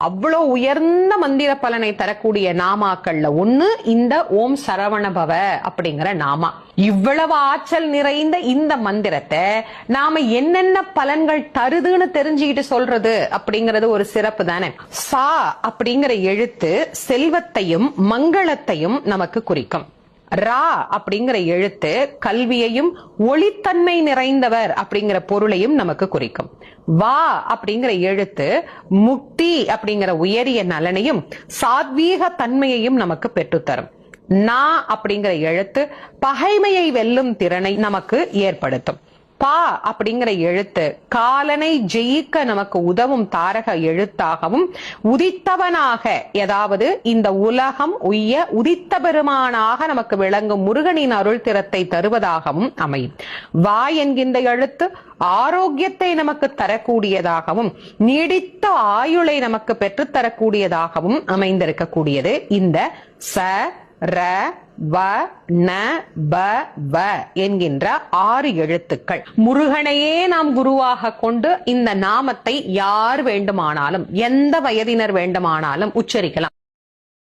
அவ்வளவு உயர்ந்த மந்திர பலனை தரக்கூடிய நாமாக்கள்ல ஒண்ணு இந்த ஓம் சரவணபவ அப்படிங்கிற நாமா. இவ்வளவு ஆற்றல் நிறைந்த இந்த மந்திரத்தை நாம என்னென்ன பலன்கள் தருதுன்னு தெரிஞ்சுக்கிட்டு சொல்றது அப்படிங்கறது ஒரு சிறப்பு தானே. சா அப்படிங்கிற எழுத்து செல்வத்தையும் மங்களத்தையும் நமக்கு குறிக்கும். ரா அப்படிங்கிற எழுத்து கல்வியையும் ஒளித்தன்மை நிறைந்தவர் அப்படிங்கிற பொருளையும் நமக்கு குறிக்கும். வா அப்படிங்கிற எழுத்து முக்தி அப்படிங்கிற உயரிய நலனையும் சாத்வீக தன்மையையும் நமக்கு பெற்றுத்தரும். நா அப்படிங்கிற எழுத்து பகைமையை வெல்லும் திறனை நமக்கு ஏற்படுத்தும். பா அப்படிங்கிற எழுத்து காலனை ஜெயிக்க நமக்கு உதவும் தாரக எழுத்தாகவும் உதித்தவனாக, ஏதாவது இந்த உலகம் உய்ய உதித்த பெருமானாக நமக்கு விளங்கும் முருகனின் அருள் திறத்தை தருவதாகவும் அமையும். வா என்கின்ற எழுத்து ஆரோக்கியத்தை நமக்கு தரக்கூடியதாகவும் நீடித்த ஆயுளை நமக்கு பெற்றுத்தரக்கூடியதாகவும் அமைந்திருக்கக்கூடியது இந்த ச ர வ ந ப வ என்கின்ற 6 எழுத்துக்கள். முருகனையே நாம் குருவாக கொண்டு இந்த நாமத்தை யார் வேண்டுமானாலும் எந்த வயதினர் வேண்டுமானாலும் உச்சரிக்கலாம்.